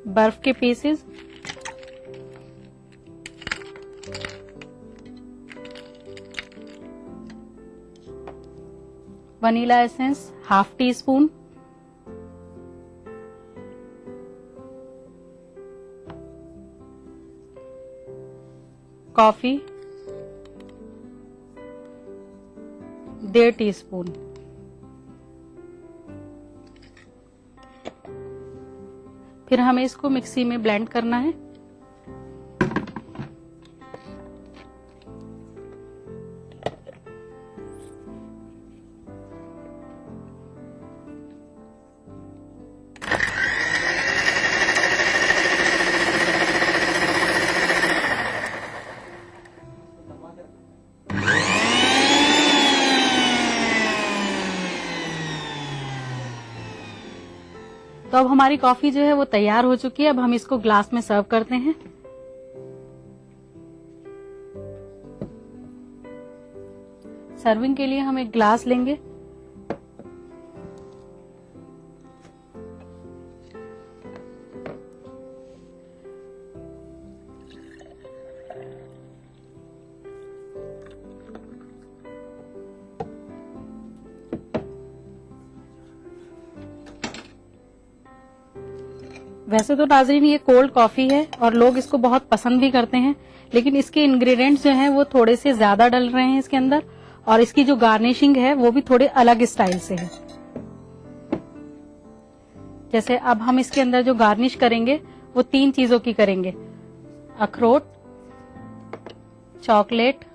बर्फ के pieces, vanilla essence half tea spoon, coffee 1.5 teaspoon, फिर हमें इसको मिक्सी में ब्लेंड करना है। तो अब हमारी कॉफी जो है वो तैयार हो चुकी है। अब हम इसको ग्लास में सर्व करते हैं। सर्विंग के लिए हम एक ग्लास लेंगे। वैसे तो नाजरीन ये कोल्ड कॉफी है और लोग इसको बहुत पसंद भी करते हैं, लेकिन इसके इंग्रेडिएंट्स जो हैं वो थोड़े से ज्यादा डल रहे हैं इसके अंदर, और इसकी जो गार्निशिंग है वो भी थोड़े अलग स्टाइल से है। जैसे अब हम इसके अंदर जो गार्निश करेंगे वो 3 चीजों की करेंगे, अखरोट, चॉकलेट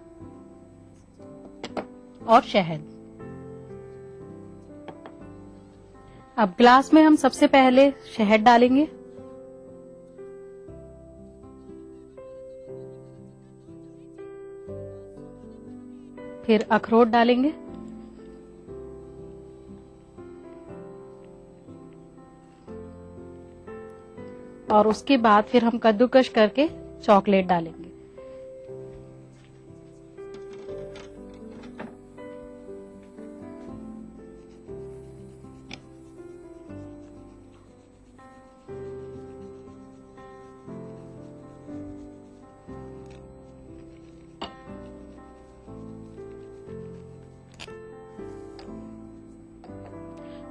और शहद। अब ग्लास में हम सबसे पहले शहद डालेंगे, फिर अखरोट डालेंगे, और उसके बाद फिर हम कद्दूकश करके चॉकलेट डालेंगे।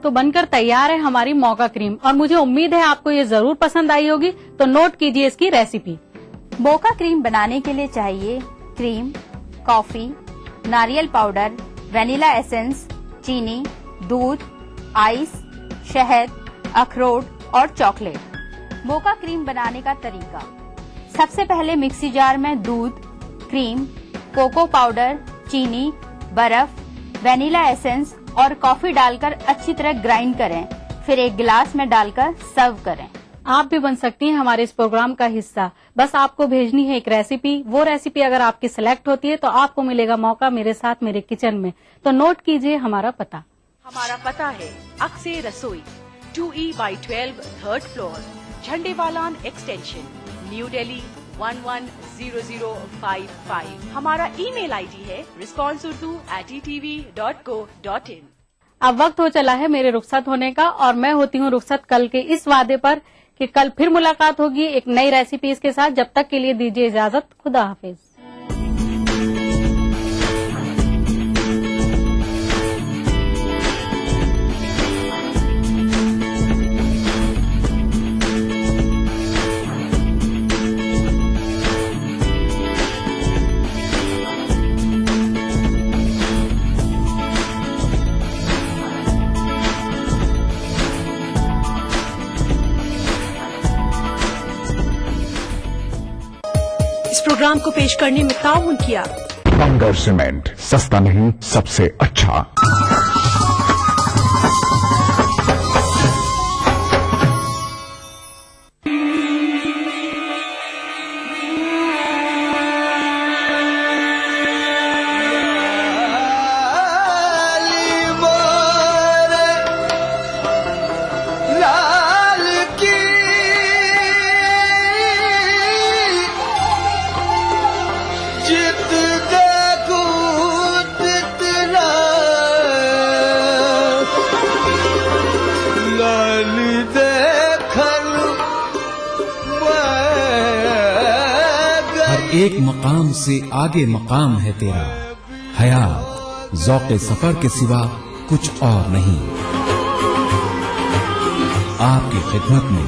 तो बनकर तैयार है हमारी मौका क्रीम, और मुझे उम्मीद है आपको ये जरूर पसंद आई होगी। तो नोट कीजिए इसकी रेसिपी। मोका क्रीम बनाने के लिए चाहिए क्रीम, कॉफी, नारियल पाउडर, वनीला एसेंस, चीनी, दूध, आइस, शहद, अखरोट और चॉकलेट। मोका क्रीम बनाने का तरीका: सबसे पहले मिक्सी जार में दूध, क्रीम, कोको पाउडर, चीनी, बर्फ, वनीला एसेंस और कॉफी डालकर अच्छी तरह ग्राइंड करें, फिर एक गिलास में डालकर सर्व करें। आप भी बन सकती हैं हमारे इस प्रोग्राम का हिस्सा। बस आपको भेजनी है एक रेसिपी। वो रेसिपी अगर आपकी सिलेक्ट होती है तो आपको मिलेगा मौका मेरे साथ मेरे किचन में। तो नोट कीजिए हमारा पता। हमारा पता है अक्से रसोई, 2E/12 3rd floor, Jhandewalan extension, new Delhi 110055। हमारा ईमेल आईडी है responseurdu@etv.co.in। अब वक्त हो चला है मेरे रुखसत होने का, और मैं होती हूँ रुखसत कल के इस वादे पर कि कल फिर मुलाकात होगी एक नई रेसिपीज के साथ। जब तक के लिए दीजिए इजाजत। खुदा हाफिज। इस प्रोग्राम को पेश करने में ताउन किया बंगर सीमेंट, सस्ता नहीं सबसे अच्छा। एक मकाम से आगे मकाम है तेरा, हयात ज़ौक़े सफर के सिवा कुछ और नहीं। आपकी खिदमत में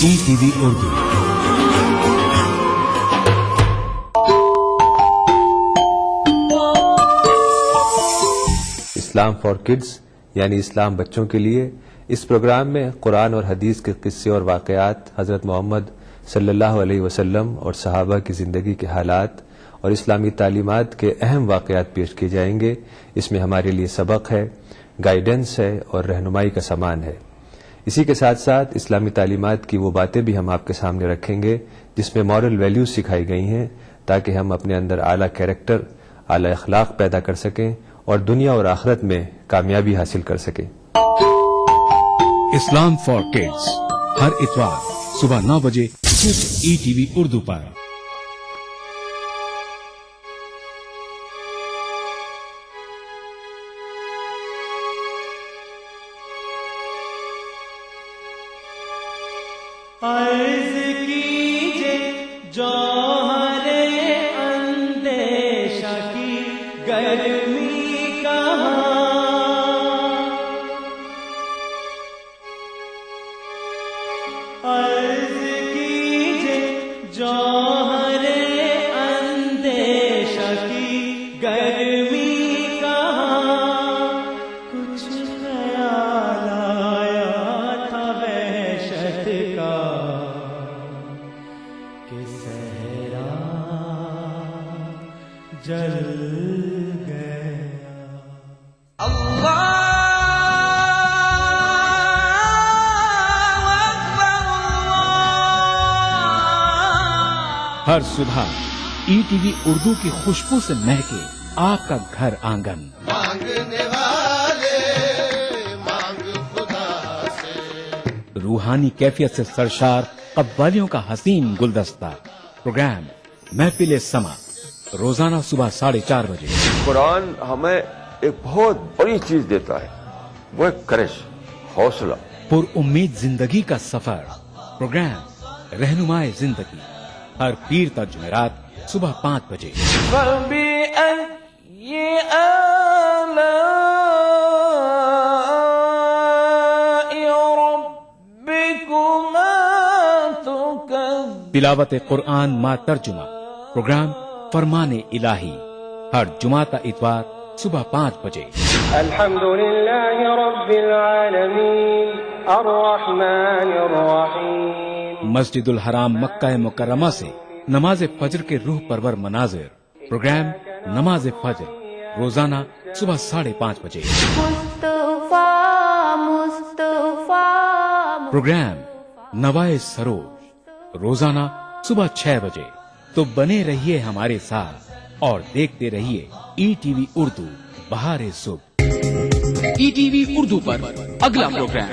ETV Urdu. Islam for kids यानी इस्लाम बच्चों के लिए, इस प्रोग्राम में कुरान और हदीस के किस्से और वाक़यात, हज़रत मोहम्मद सल्लल्लाहु अलैहि वसल्लम और सहाबा की ज़िंदगी के हालात और इस्लामी तालीमात के अहम वाक़यात पेश किए जाएंगे। इसमें हमारे लिए सबक है, गाइडेंस है और रहनुमाई का सामान है। इसी के साथ साथ इस्लामी तालीमात की वो बातें भी हम आपके सामने रखेंगे जिसमें मॉरल वैल्यूज सिखाई गई हैं, ताकि हम अपने अंदर आला कैरेक्टर, आला अखलाक पैदा कर सकें और दुनिया और आखिरत में कामयाबी हासिल कर सकें। इस्लाम फॉर किड्स हर इतवार सुबह 9 बजे सिर्फ ETV उर्दू पर। अर्ज़ कीजिए जौहरे अंदेशा की गर्मी कहाँ, अर्ज़ कीजिए जौहरे अंदेशा की गर्मी कहाँ, कुछ ख्याल आया था वहशत का कि सहरा जल गया। अल्लाह हर सुबह ETV उर्दू की खुशबू से महके आपका घर आंगन। मांगने वाले मांग खुदा से, रूहानी कैफियत से सरशार कव्वालियों का हसीन गुलदस्ता। प्रोग्राम महफिल समा, रोजाना सुबह 4:30 बजे। कुरान हमें एक बहुत बड़ी चीज देता है, वो है करेज, हौसला। पुर उम्मीद जिंदगी का सफर। प्रोग्राम रहनुमाए जिंदगी हर पीर ता जुमेरात सुबह 5 बजे। तिलावत कुरान मा तर्जुमा। प्रोग्राम फरमाने इलाही हर जुमाता इतवार सुबह 5 बजे। अल्हम्दुलिल्लाहि रब्बिल आलमीन अर्रहमानिर रहीम। मस्जिदुल हराम मक्का मुकर्रमा से नमाज फजर के रूह परवर मनाजिर। प्रोग्राम नमाज फजर रोजाना सुबह 5:30 बजे। मुस्तफा मुस्तफा। प्रोग्राम नवाए सरोज रोजाना सुबह 6 बजे। तो बने रहिए हमारे साथ और देखते रहिए ETV उर्दू बहारे सुबह। ETV उर्दू पर अगला प्रोग्राम।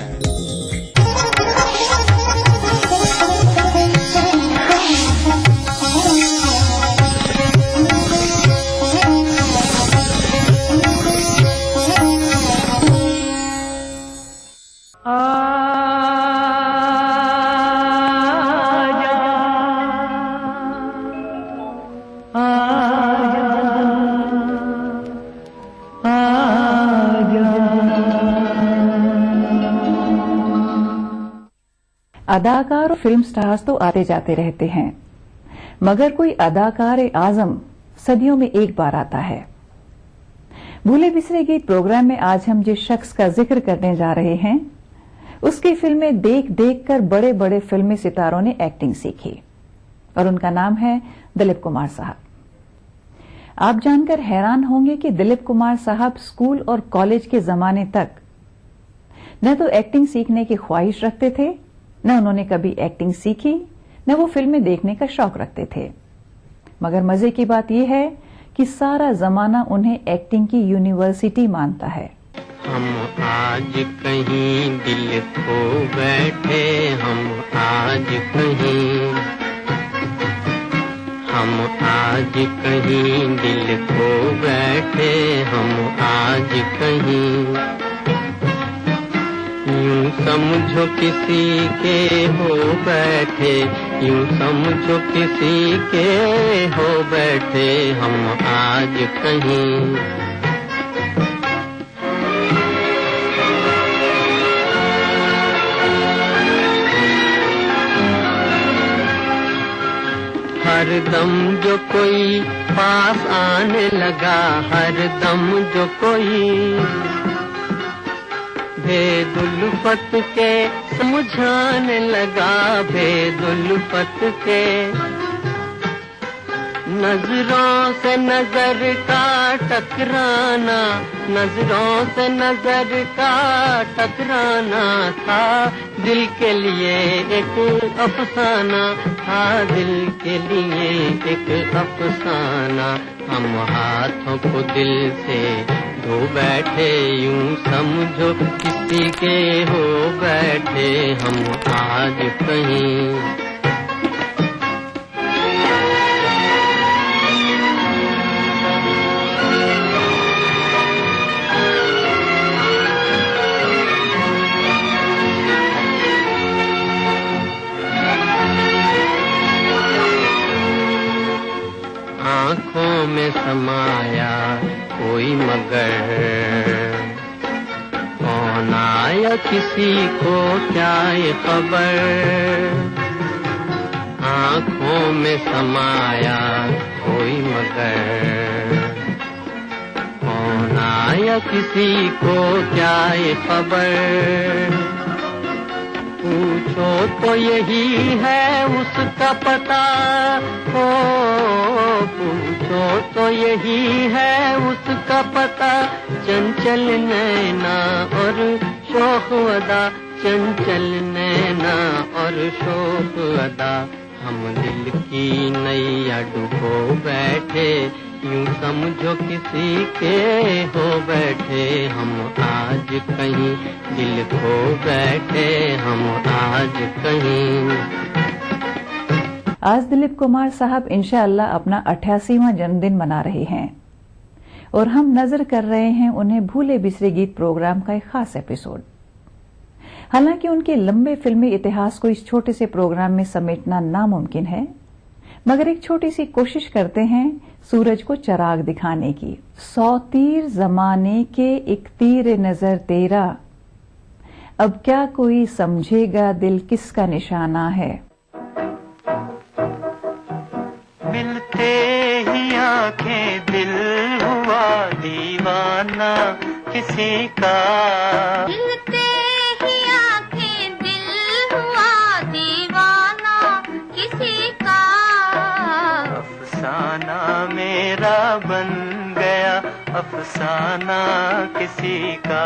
अदाकार और फिल्म स्टार्स तो आते जाते रहते हैं, मगर कोई अदाकार आजम सदियों में एक बार आता है। भूले बिसरे गीत प्रोग्राम में आज हम जिस शख्स का जिक्र करने जा रहे हैं, उसकी फिल्में देख देख कर बड़े बड़े फिल्मी सितारों ने एक्टिंग सीखी और उनका नाम है दिलीप कुमार साहब। आप जानकर हैरान होंगे कि दिलीप कुमार साहब स्कूल और कॉलेज के जमाने तक न तो एक्टिंग सीखने की ख्वाहिश रखते थे, न उन्होंने कभी एक्टिंग सीखी, न वो फिल्में देखने का शौक रखते थे। मगर मजे की बात यह है कि सारा जमाना उन्हें एक्टिंग की यूनिवर्सिटी मानता है। हम आज कहीं दिल खो बैठे, हम आज कहीं, हम आज कहीं दिल खो बैठे, हम आज कहीं। यूं समझो किसी के हो बैठे यूं समझो किसी के हो बैठे हम आज कहीं। हर दम जो कोई पास आने लगा, हर दम जो कोई भेदुल्फत के समझाने लगा, भेदुल्फत के नजरों से नजर का टकराना, नजरों से नजर का टकराना था दिल के लिए एक अफसाना, था दिल के लिए एक अफसाना। हम हाथों को दिल से धो बैठे, यूं समझो किसी के हो बैठे हम आज कहीं। आँखों में समाया कोई मगर, कौन आया किसी को क्या ये खबर। आँखों में समाया कोई मगर, कौन आया किसी को क्या ये खबर। पूछो तो यही है उसका पता, हो पूछो तो यही है उसका पता। चंचल नैना और शोख अदा, चंचल नैना और शोख अदा। हम दिल की नैया डुबो बैठे, यूं समझो किसी के हो बैठे हम आज कहीं। दिल खो बैठे हम आज कहीं। आज दिलीप कुमार साहब इंशाअल्लाह अपना 88वां जन्मदिन मना रहे हैं और हम नजर कर रहे हैं उन्हें भूले बिसरे गीत प्रोग्राम का एक खास एपिसोड। हालांकि उनके लंबे फिल्मी इतिहास को इस छोटे से प्रोग्राम में समेटना नामुमकिन है, मगर एक छोटी सी कोशिश करते हैं सूरज को चराग दिखाने की। 100 तीर जमाने के एक तीर नजर तेरा, अब क्या कोई समझेगा दिल किसका निशाना है। मिलते ही आंखें दिल हुआ दीवाना किसी का, मिलते ही आंखें दिल हुआ दीवाना किसी का। अफसाना मेरा बन गया अफसाना किसी का,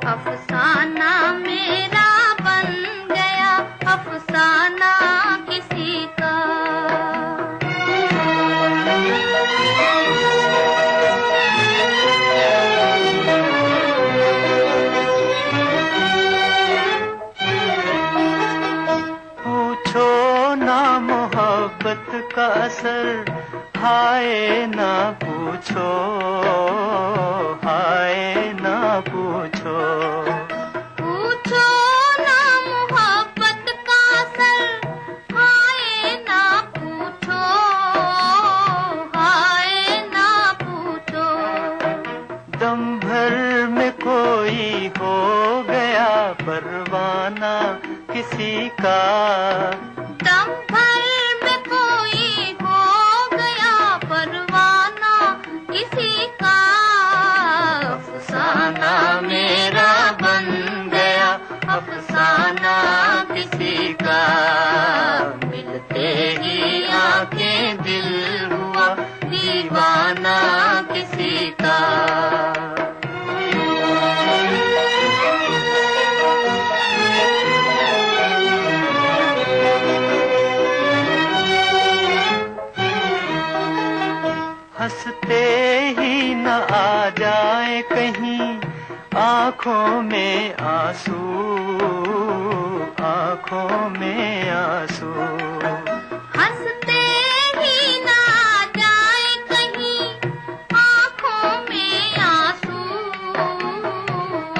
अफसाना मेरा बन गया अफसाना किसी का। पूछो ना मोहब्बत का असर, हाय ना पूछो, हाय ना पूछो। पूछो ना मोहब्बत का असर, हाय ना पूछो, हाय ना पूछो। दम भर में कोई हो गया परवाना किसी का, दम भर में कोई हो गया परवाना किसी का। अफसाना मेरा बन गया अफसाना किसी का। मिलते ही आंखें दिल हुआ दीवाना किसी का। हंसते ही न आ जाए कहीं आँखों में आंसू, आँखों में आंसू। हंसते ही ना जाए कहीं आँखों में आंसू,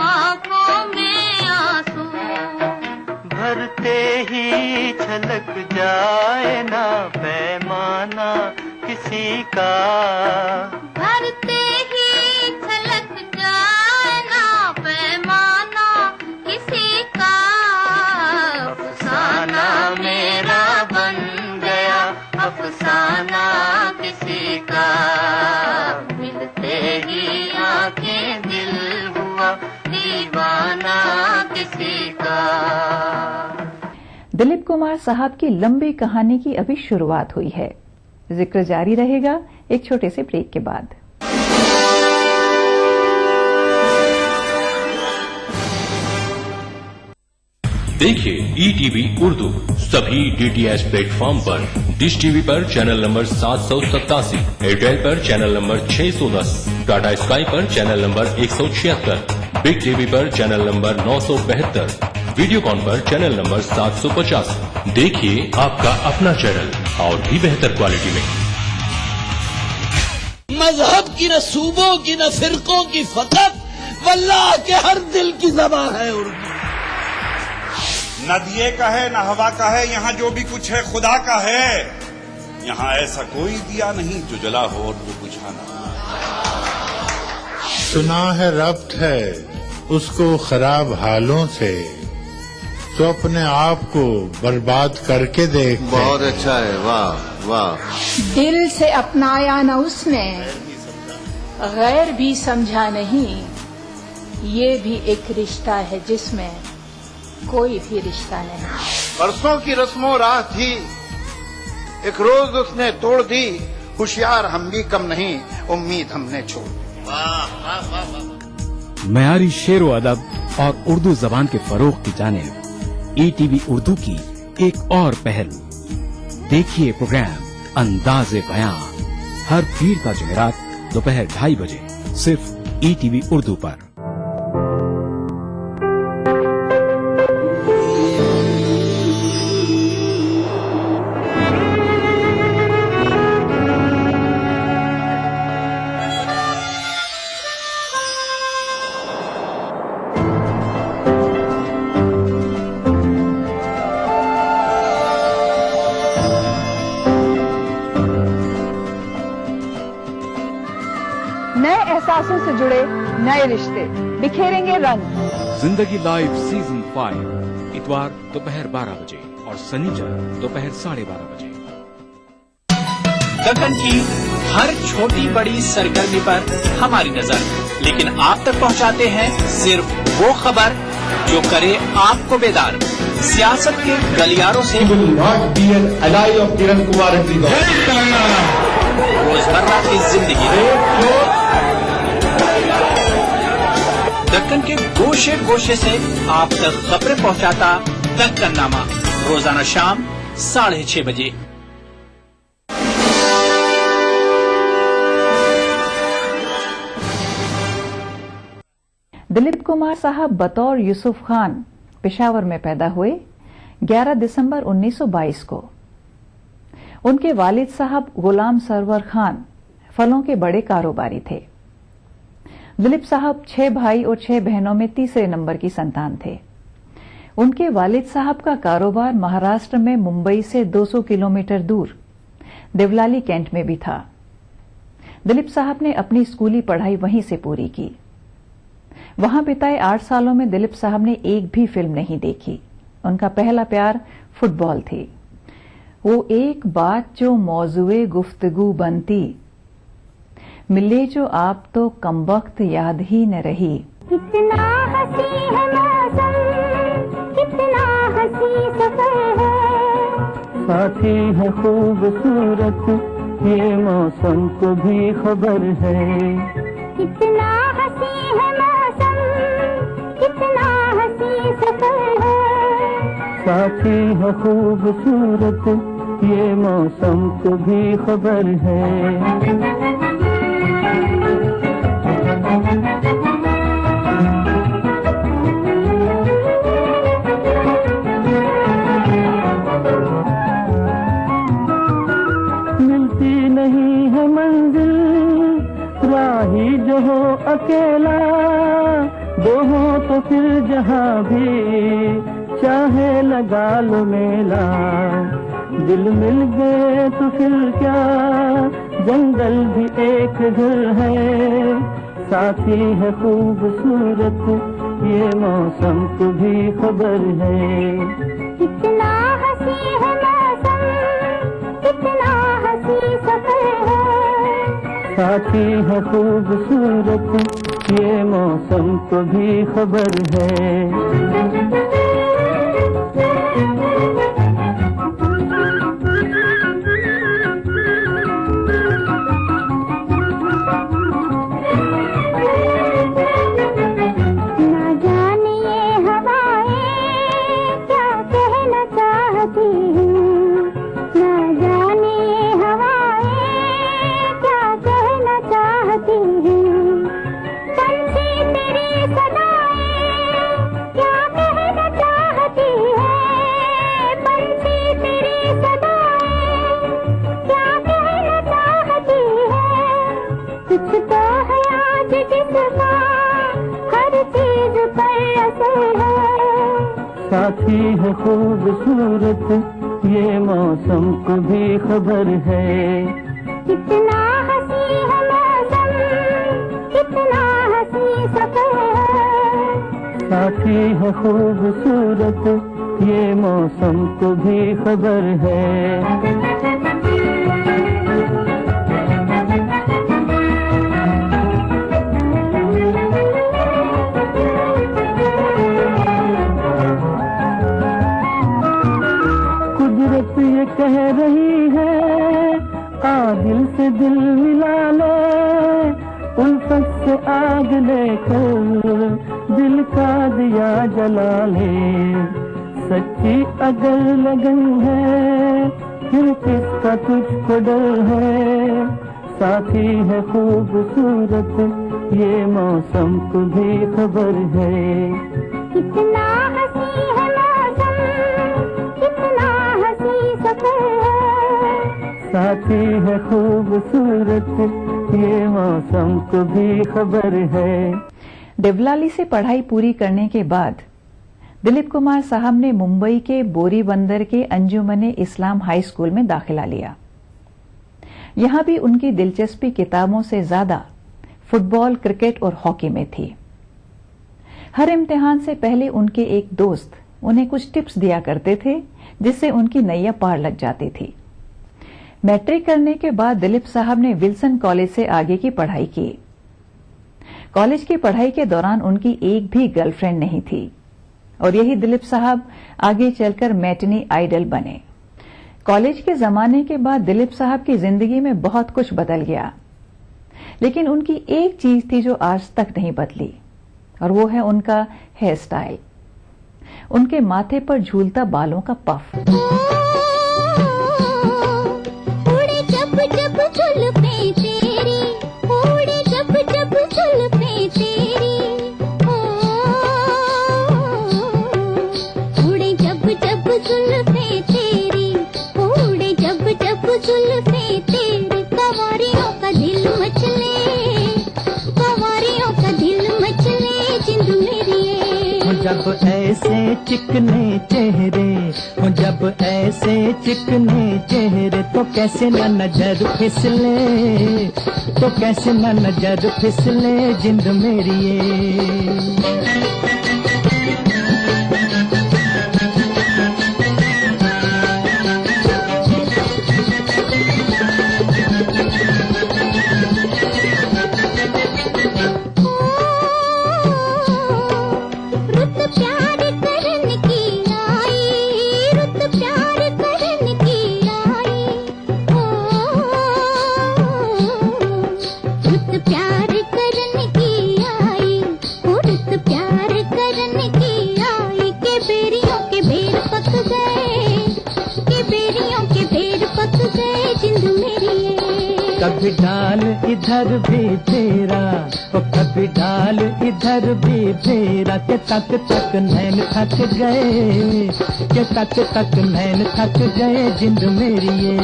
आँखों में आंसू। भरते ही छलक जाए ना पैमाना किसी का, भरते ही छलक जाए ना पैमाना किसी का। अफसाना मेरा बन गया अफसाना किसी का, मिलते ही आंखें दिल हुआ दीवाना किसी का। दिलीप कुमार साहब की लंबी कहानी की अभी शुरुआत हुई है। जिक्र जारी रहेगा एक छोटे से ब्रेक के बाद। देखिए ETV उर्दू सभी DTH प्लेटफॉर्म पर, डिश टीवी पर चैनल नंबर 787, एयरटेल पर चैनल नंबर 610, टाटा स्काई पर चैनल नंबर 176, बिग टीवी पर चैनल नंबर 972, वीडियोकॉन पर चैनल नंबर 750। देखिए आपका अपना चैनल और भी बेहतर क्वालिटी में। मजहब की न सूबों की न फिरकों की फकत, वल्लाह के हर दिल की ज़बान है उर्दू। न दिए का है न हवा का है, यहाँ जो भी कुछ है खुदा का है। यहाँ ऐसा कोई दिया नहीं जो जला हो और जो बुझा ना। सुना है रब्त है उसको खराब हालों से, तो अपने आप को बर्बाद करके देख। बहुत अच्छा है, वाह वाह। दिल से अपनाया न उसने, गैर भी समझा नहीं, ये भी एक रिश्ता है जिसमें कोई भी रिश्ता नहीं। बरसों की रस्मों राह थी, एक रोज उसने तोड़ दी, होशियार हम भी कम नहीं, उम्मीद हमने छोड़ दी। मयारी शेरो अदब और उर्दू जबान के फरोग की जानिब ETV उर्दू की एक और पहल। देखिए प्रोग्राम अंदाज़े बयां हर पीर का जुमेरात दोपहर 2:30 बजे सिर्फ ETV उर्दू पर। नए एहसासों से जुड़े नए रिश्ते बिखेरेंगे रंग। जिंदगी लाइव सीजन 5 इतवार दोपहर 12 बजे और शनिचर दोपहर 12:30 बजे। दक्कन की हर छोटी बड़ी सरगर्मी पर हमारी नजर, लेकिन आप तक पहुंचाते हैं सिर्फ वो खबर जो करे आपको बेदार। सियासत के गलियारों से रोजमर्रा की जिंदगी, दक्कन के गोशे गोशे से आप तक खबरें पहुंचाता दक्कन नामा, रोजाना शाम 6:30 बजे। दिलीप कुमार साहब बतौर यूसुफ खान पेशावर में पैदा हुए 11 दिसंबर 1922 को। उनके वालिद साहब गुलाम सरवर खान फलों के बड़े कारोबारी थे। दिलीप साहब 6 भाई और 6 बहनों में तीसरे नंबर की संतान थे। उनके वालिद साहब का कारोबार महाराष्ट्र में मुंबई से 200 किलोमीटर दूर देवलाली कैंट में भी था। दिलीप साहब ने अपनी स्कूली पढ़ाई वहीं से पूरी की। वहां बिताए 8 सालों में दिलीप साहब ने एक भी फिल्म नहीं देखी। उनका पहला प्यार फुटबॉल थी। वो एक बात जो मौजूए गुफ्तगू बनती, मिले जो आप तो कमबख्त याद ही न रही। कितना हंसी है मौसम, कितना हंसी सफर है, साथी है खूबसूरत ये मौसम को भी खबर है। कितना हंसी है मौसम, कितना हंसी सफर है, साथी है खूबसूरत ये मौसम को भी खबर है। मिलती नहीं है मंजिल, राही जो हो अकेला, दो हो तो फिर जहाँ भी चाहे लगा लो मेला, दिल मिल गए तो फिर क्या, जंगल भी एक घर है, साथी है खूबसूरत ये मौसम को भी खबर है। कितना हंसी है मौसम, कितना हंसी सफर है, साथी है खूबसूरत ये मौसम को भी खबर है। साथी है खूबसूरत ये मौसम को भी खबर है। कितना हंसी है मौसम, कितना हंसी सफर है, साथी है खूबसूरत ये मौसम को भी खबर है। ये कह रही है आ दिल से दिल मिला ले, उल्फत से आग लेकर दिल का दिया जला ले, सच्ची अगर लगन है फिर किसका तुझको डर है, साथी है खूबसूरत ये मौसम को भी खबर है। कितना हंसी है मौसम, कितना हंसी सफर है, साथी है खूबसूरत ये मौसम को भी खबर है। देवलाली से पढ़ाई पूरी करने के बाद दिलीप कुमार साहब ने मुंबई के बोरी बंदर के अंजुमने इस्लाम हाई स्कूल में दाखिला लिया। यहां भी उनकी दिलचस्पी किताबों से ज्यादा फुटबॉल, क्रिकेट और हॉकी में थी। हर इम्तिहान से पहले उनके एक दोस्त उन्हें कुछ टिप्स दिया करते थे जिससे उनकी नैया पार लग जाती थी। मैट्रिक करने के बाद दिलीप साहब ने विल्सन कॉलेज से आगे की पढ़ाई की। कॉलेज की पढ़ाई के दौरान उनकी एक भी गर्लफ्रेंड नहीं थी और यही दिलीप साहब आगे चलकर मैटिनी आइडल बने। कॉलेज के जमाने के बाद दिलीप साहब की जिंदगी में बहुत कुछ बदल गया, लेकिन उनकी एक चीज थी जो आज तक नहीं बदली और वो है उनका हेयर स्टाइल। उनके माथे पर झूलता बालों का पफ। उड़े जब जब जुल्फें तेरी, उड़े जब जब जुल्फें तेरी, उड़े जब जब जुल्फें तेरी, उड़े जब जब जुल्फें तेरी, कंवारियों का दिल मचले, कंवारियों का दिल मचले जिंद मेरी। जब ऐसे चिकने चेहरे हो, जब ऐसे चिकने चेहरे तो कैसे न नजर फिसले, तो कैसे न नजर फिसले जिंद मेरी। कभी डाल इधर भी तेरा, ओ कभी डाल इधर भी तेरा, के तक तक नैन थक गए, के तक तक नैन थक गए जिंद मेरी ये।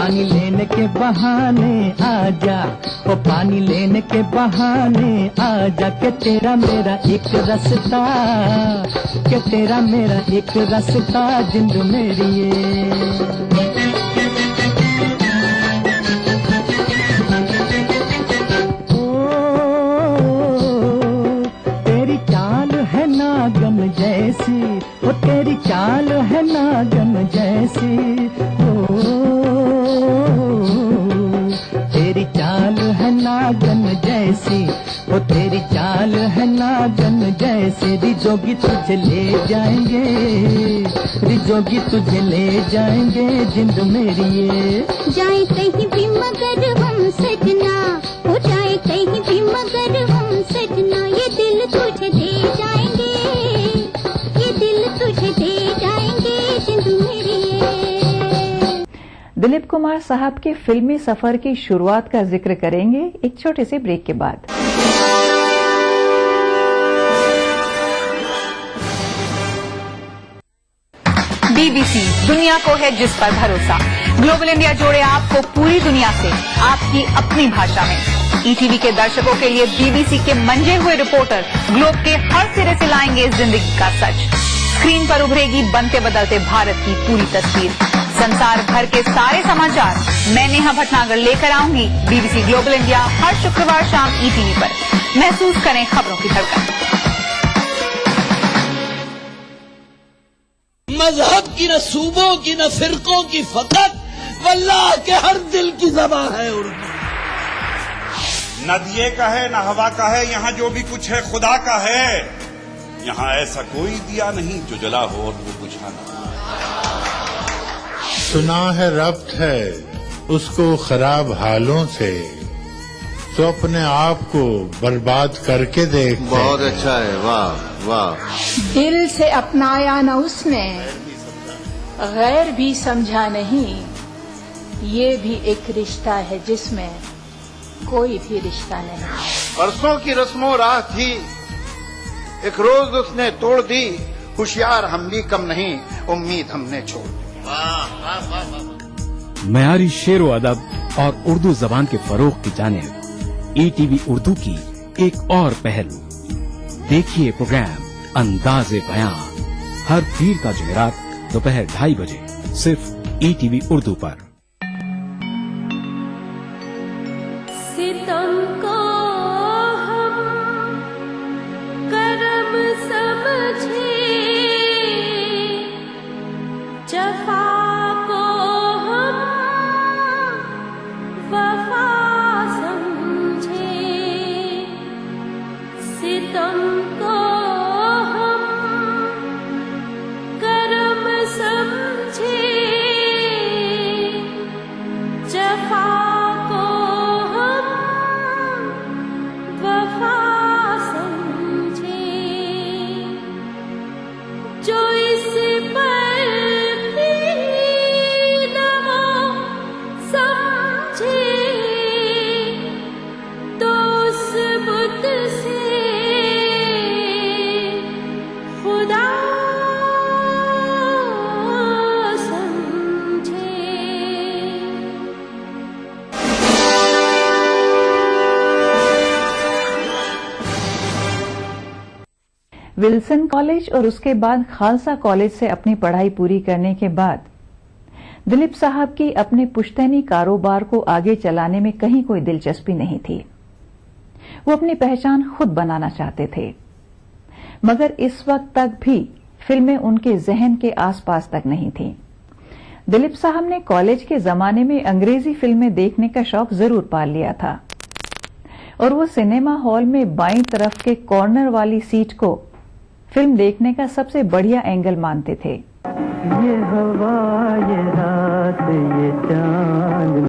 पानी लेने के बहाने आजा, ओ पानी लेने के बहाने आजा, के तेरा मेरा एक रास्ता, के तेरा मेरा एक रास्ता जिंद मेरी ये। नागन जैसी, वो तेरी चाल है नागन जैसी, ओ तेरी चाल है नागन जैसी, वो तेरी चाल है नागन जैसी, रिजोगी तुझे ले जाएंगे, रिजोगी तुझे ले जाएंगे जिंद मेरी ये। जाए कहीं भी मगर हम सजना, हो जाए कहीं भी मगर हम सजना, ये दिल तुझे दे जाएंगे, ये दिल तुझे दे जाएंगे जिंद मेरी ये। दिलीप कुमार साहब के फिल्मी सफर की शुरुआत का जिक्र करेंगे एक छोटे से ब्रेक के बाद। BBC दुनिया को है जिस पर भरोसा। ग्लोबल इंडिया जोड़े आपको पूरी दुनिया से आपकी अपनी भाषा में। ETV के दर्शकों के लिए BBC के मंजे हुए रिपोर्टर ग्लोब के हर सिरे से लाएंगे जिंदगी का सच। स्क्रीन पर उभरेगी बनते बदलते भारत की पूरी तस्वीर। संसार भर के सारे समाचार मैं नेहा भटनागर लेकर आऊंगी BBC ग्लोबल इंडिया हर शुक्रवार शाम ETV पर। महसूस करें खबरों की धड़कन। मजहब की न सूबों की न फिरकों की फकत, वल्लाह के हर दिल की ज़बान है उर्दू। न दिए का है न हवा का है, यहाँ जो भी कुछ है खुदा का है। यहाँ ऐसा कोई दिया नहीं जो जला हो और वो बुझा ना। सुना है रब्त है उसको खराब हालों से, तो अपने आप को बर्बाद करके देख। बहुत अच्छा है, वाह वाह। दिल से अपनाया न उसने, गैर भी समझा नहीं, ये भी एक रिश्ता है जिसमें कोई भी रिश्ता नहीं। बरसों की रस्मों राह थी, एक रोज उसने तोड़ दी, होशियार हम भी कम नहीं, उम्मीद हमने छोड़ दी। मयारी शेरो अदब और उर्दू जबान के फरोग की जानिब ETV उर्दू की एक और पहलू। देखिए प्रोग्राम अंदाज़े बयां हर पीर का जुमेरात दोपहर 2:30 बजे सिर्फ ETV उर्दू पर। सितम को हम करम समझे, जफा को हम वफा समझे, सितम को हम करम समझे, जफा को हम वफा समझे, जो इस पर भी न वो समझे, तो उस बुत से खुदा विल्सन कॉलेज और उसके बाद खालसा कॉलेज से अपनी पढ़ाई पूरी करने के बाद दिलीप साहब की अपने पुश्तैनी कारोबार को आगे चलाने में कहीं कोई दिलचस्पी नहीं थी। वो अपनी पहचान खुद बनाना चाहते थे, मगर इस वक्त तक भी फिल्में उनके जहन के आसपास तक नहीं थी। दिलीप साहब ने कॉलेज के जमाने में अंग्रेजी फिल्में देखने का शौक जरूर पाल लिया था और वो सिनेमा हॉल में बाईं तरफ के कॉर्नर वाली सीट को फिल्म देखने का सबसे बढ़िया एंगल मानते थे। ये हवा ये रात ये चाँद